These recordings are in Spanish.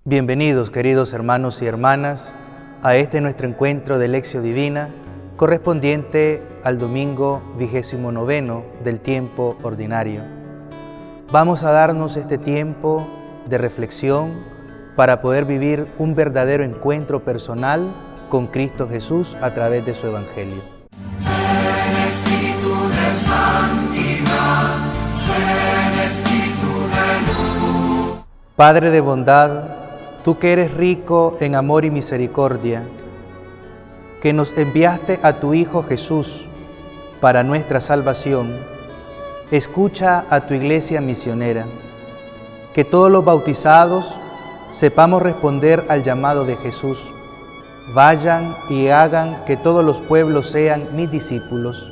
Bienvenidos, queridos hermanos y hermanas, a este nuestro encuentro de Lección Divina, correspondiente al domingo 29 del tiempo ordinario. Vamos a darnos este tiempo de reflexión para poder vivir un verdadero encuentro personal con Cristo Jesús a través de su Evangelio. Ven Espíritu de santidad, ven Espíritu de luz. Padre de bondad, tú que eres rico en amor y misericordia, que nos enviaste a tu Hijo Jesús para nuestra salvación, escucha a tu iglesia misionera, que todos los bautizados sepamos responder al llamado de Jesús. Vayan y hagan que todos los pueblos sean mis discípulos.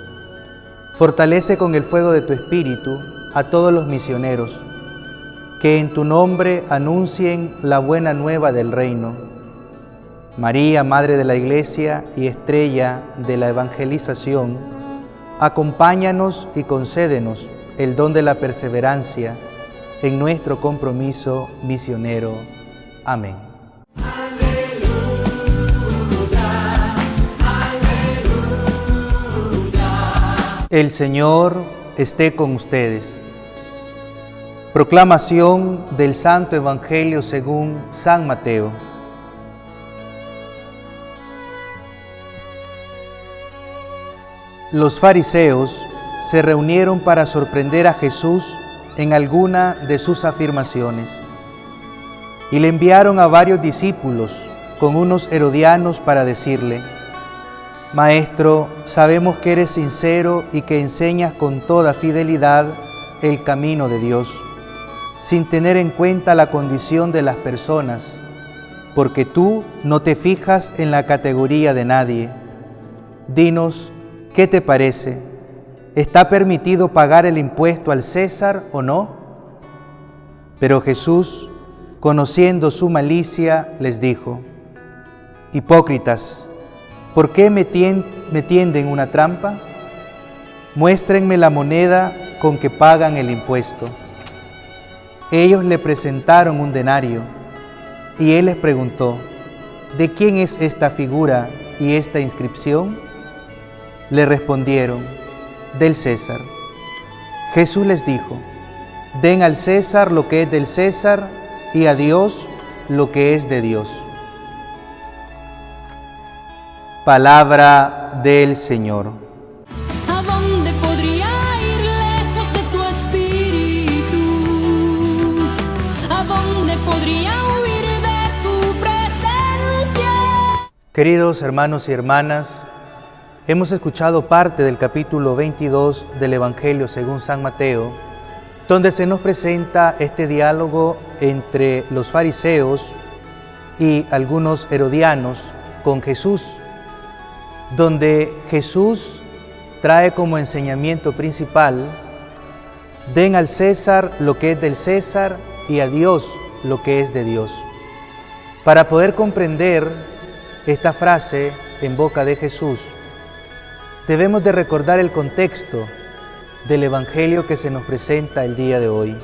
Fortalece con el fuego de tu Espíritu a todos los misioneros, que en tu nombre anuncien la buena nueva del reino. María, Madre de la Iglesia y estrella de la evangelización, acompáñanos y concédenos el don de la perseverancia en nuestro compromiso misionero. Amén. El Señor esté con ustedes. Proclamación del Santo Evangelio según San Mateo. Los fariseos se reunieron para sorprender a Jesús en alguna de sus afirmaciones y le enviaron a varios discípulos con unos herodianos para decirle: Maestro, sabemos que eres sincero y que enseñas con toda fidelidad el camino de Dios, sin tener en cuenta la condición de las personas, porque tú no te fijas en la categoría de nadie. Dinos, ¿qué te parece? ¿Está permitido pagar el impuesto al César o no? Pero Jesús, conociendo su malicia, les dijo: Hipócritas, ¿por qué me tienden una trampa? Muéstrenme la moneda con que pagan el impuesto. Ellos le presentaron un denario, y él les preguntó: ¿de quién es esta figura y esta inscripción? Le respondieron: del César. Jesús les dijo: den al César lo que es del César, y a Dios lo que es de Dios. Palabra del Señor. ¿A dónde podría ir lejos de tu espíritu? ¿A dónde podría huir de tu presencia? Queridos hermanos y hermanas, hemos escuchado parte del capítulo 22 del Evangelio según San Mateo, donde se nos presenta este diálogo entre los fariseos y algunos herodianos con Jesús, donde Jesús trae como enseñamiento principal: den al César lo que es del César y a Dios lo que es de Dios. Para poder comprender esta frase en boca de Jesús, debemos de recordar el contexto del Evangelio que se nos presenta el día de hoy.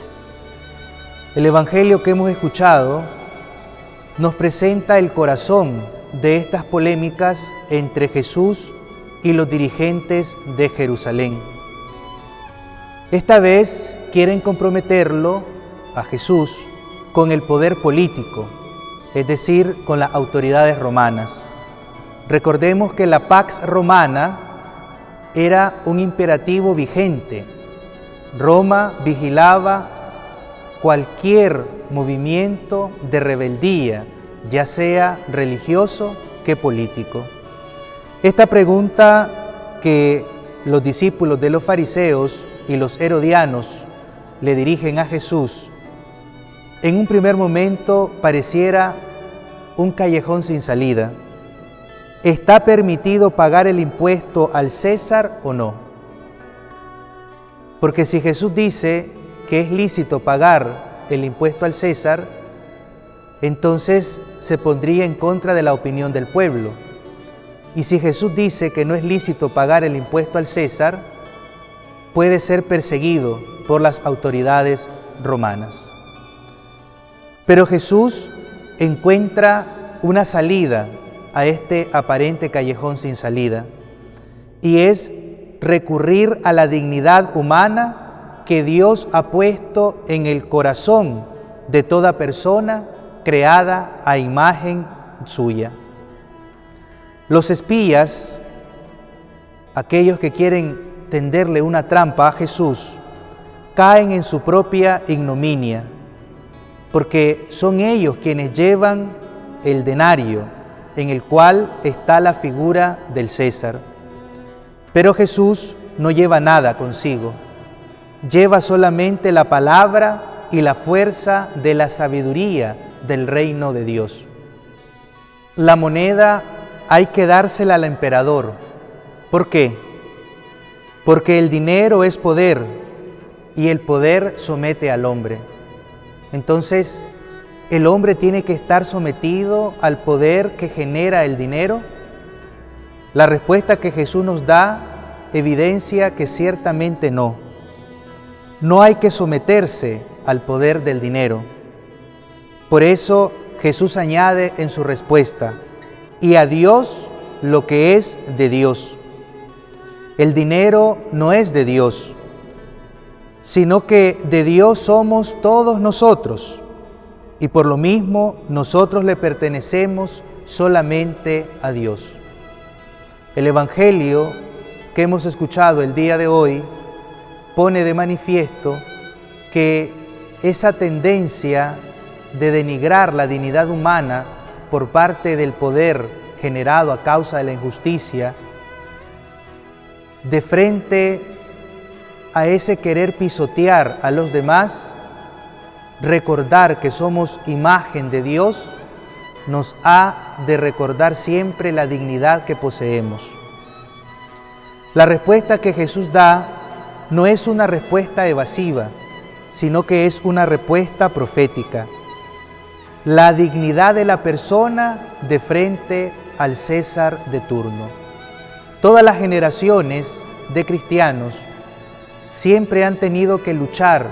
El Evangelio que hemos escuchado nos presenta el corazón de estas polémicas entre Jesús y los dirigentes de Jerusalén. Esta vez quieren comprometerlo a Jesús con el poder político, es decir, con las autoridades romanas. Recordemos que la Pax Romana era un imperativo vigente. Roma vigilaba cualquier movimiento de rebeldía, ya sea religioso que político. Esta pregunta que los discípulos de los fariseos y los herodianos le dirigen a Jesús, en un primer momento pareciera un callejón sin salida. ¿Está permitido pagar el impuesto al César o no? Porque si Jesús dice que es lícito pagar el impuesto al César, entonces se pondría en contra de la opinión del pueblo. Y si Jesús dice que no es lícito pagar el impuesto al César, puede ser perseguido por las autoridades romanas. Pero Jesús encuentra una salida a este aparente callejón sin salida, y es recurrir a la dignidad humana que Dios ha puesto en el corazón de toda persona creada a imagen suya. Los espías, aquellos que quieren tenderle una trampa a Jesús, caen en su propia ignominia, porque son ellos quienes llevan el denario en el cual está la figura del César. Pero Jesús no lleva nada consigo, lleva solamente la palabra y la fuerza de la sabiduría del reino de Dios. La moneda hay que dársela al emperador. ¿Por qué? Porque el dinero es poder y el poder somete al hombre. Entonces, ¿el hombre tiene que estar sometido al poder que genera el dinero? La respuesta que Jesús nos da evidencia que ciertamente no. No hay que someterse al poder del dinero. Por eso Jesús añade en su respuesta: y a Dios lo que es de Dios. El dinero no es de Dios, sino que de Dios somos todos nosotros, y por lo mismo nosotros le pertenecemos solamente a Dios. El Evangelio que hemos escuchado el día de hoy pone de manifiesto que esa tendencia de denigrar la dignidad humana por parte del poder generado a causa de la injusticia, de frente a ese querer pisotear a los demás, recordar que somos imagen de Dios, nos ha de recordar siempre la dignidad que poseemos. La respuesta que Jesús da no es una respuesta evasiva, sino que es una respuesta profética. La dignidad de la persona de frente al César de turno. Todas las generaciones de cristianos siempre han tenido que luchar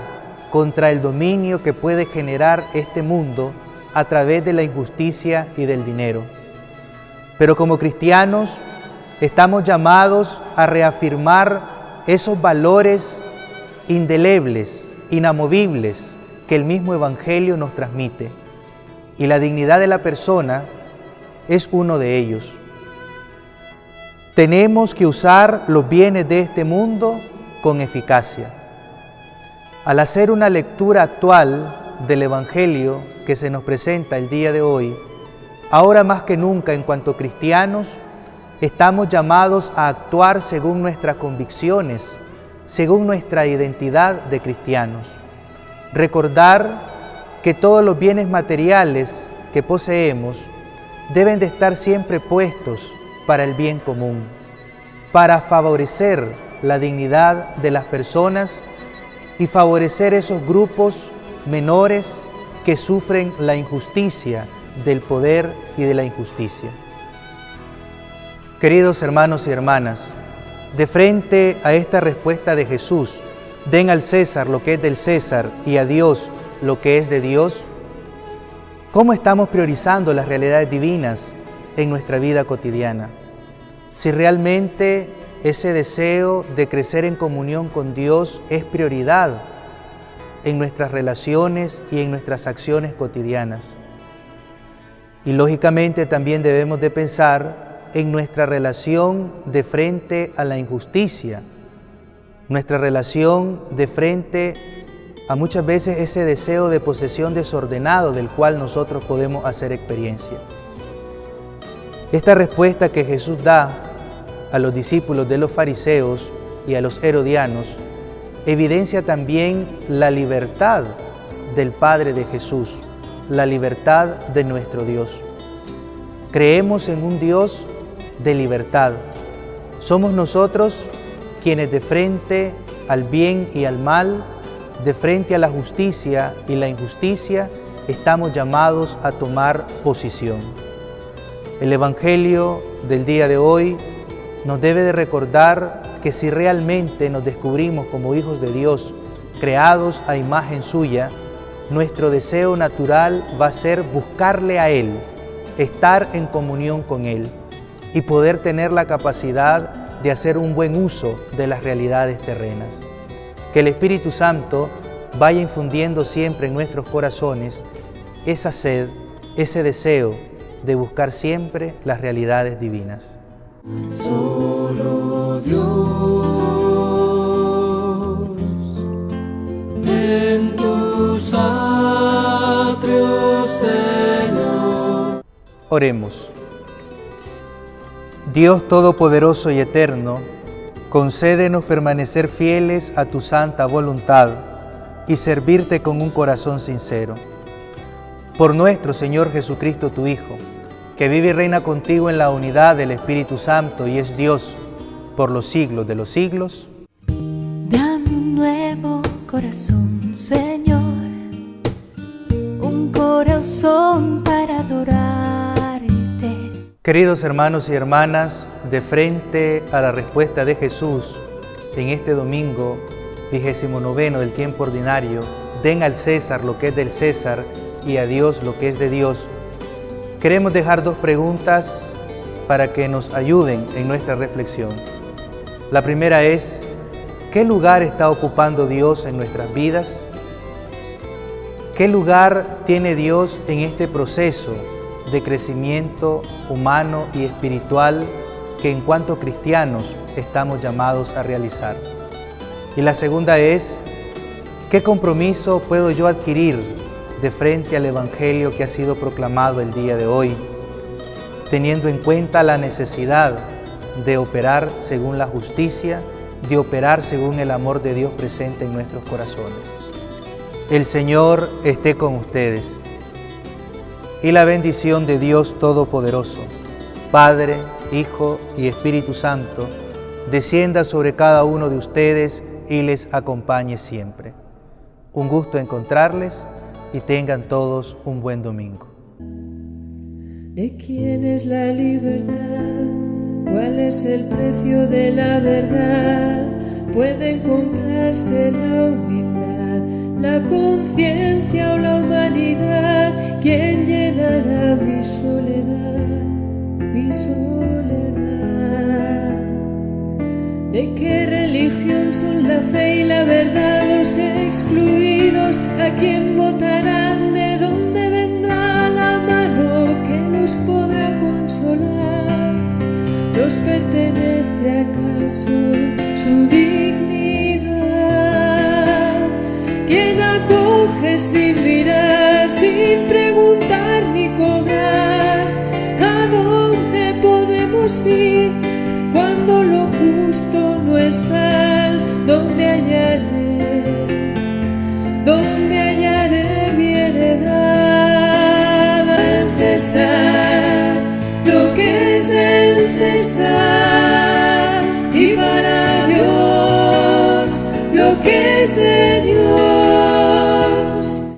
contra el dominio que puede generar este mundo a través de la injusticia y del dinero. Pero como cristianos estamos llamados a reafirmar esos valores indelebles, inamovibles que el mismo Evangelio nos transmite. Y la dignidad de la persona es uno de ellos. Tenemos que usar los bienes de este mundo con eficacia. Al hacer una lectura actual del Evangelio que se nos presenta el día de hoy, ahora más que nunca en cuanto cristianos, estamos llamados a actuar según nuestras convicciones, según nuestra identidad de cristianos. Recordar que todos los bienes materiales que poseemos deben de estar siempre puestos para el bien común, para favorecer la dignidad de las personas y favorecer esos grupos menores que sufren la injusticia del poder y de la injusticia. Queridos hermanos y hermanas, de frente a esta respuesta de Jesús, den al César lo que es del César y a Dios lo que es de Dios, ¿cómo estamos priorizando las realidades divinas en nuestra vida cotidiana? Si realmente ese deseo de crecer en comunión con Dios es prioridad en nuestras relaciones y en nuestras acciones cotidianas. Y lógicamente también debemos de pensar en nuestra relación de frente a la injusticia, nuestra relación de frente a muchas veces ese deseo de posesión desordenado del cual nosotros podemos hacer experiencia. Esta respuesta que Jesús da a los discípulos de los fariseos y a los herodianos evidencia también la libertad del Padre de Jesús, la libertad de nuestro Dios. Creemos en un Dios de libertad. Somos nosotros quienes de frente al bien y al mal, de frente a la justicia y la injusticia, estamos llamados a tomar posición. El Evangelio del día de hoy nos debe de recordar que si realmente nos descubrimos como hijos de Dios, creados a imagen suya, nuestro deseo natural va a ser buscarle a Él, estar en comunión con Él y poder tener la capacidad de hacer un buen uso de las realidades terrenas. Que el Espíritu Santo vaya infundiendo siempre en nuestros corazones esa sed, ese deseo de buscar siempre las realidades divinas. Solo Dios en tus atrios, Señor. Oremos. Dios Todopoderoso y Eterno, concédenos permanecer fieles a tu santa voluntad y servirte con un corazón sincero. Por nuestro Señor Jesucristo, tu Hijo, que vive y reina contigo en la unidad del Espíritu Santo y es Dios por los siglos de los siglos. Dame un nuevo corazón, Señor, un corazón para adorarte. Queridos hermanos y hermanas, de frente a la respuesta de Jesús en este domingo 29 del tiempo ordinario, den al César lo que es del César y a Dios lo que es de Dios, queremos dejar dos preguntas para que nos ayuden en nuestra reflexión. La primera es, ¿qué lugar está ocupando Dios en nuestras vidas? ¿Qué lugar tiene Dios en este proceso de crecimiento humano y espiritual que en cuanto cristianos estamos llamados a realizar? Y la segunda es, ¿qué compromiso puedo yo adquirir de frente al Evangelio que ha sido proclamado el día de hoy, teniendo en cuenta la necesidad de operar según la justicia, de operar según el amor de Dios presente en nuestros corazones? El Señor esté con ustedes. Y la bendición de Dios Todopoderoso, Padre, Hijo y Espíritu Santo, descienda sobre cada uno de ustedes y les acompañe siempre. Un gusto encontrarles y tengan todos un buen domingo. ¿De quién es la libertad? ¿Cuál es el precio de la verdad? Pueden comprarse la humildad, la conciencia o la humanidad. ¿Quién llenará mi soledad? Mi soledad. ¿De qué religión son la fe y la verdad? Los excluidos, ¿a quién votarán? ¿De dónde vendrá la mano que nos podrá consolar? ¿Nos pertenece acaso su dignidad? ¿Quién acoge sin mirar, sin preguntar ni cobrar? ¿A dónde podemos ir cuando lo justo no es tal? ¿Dónde hallaré mi heredad? Al César lo que es del César,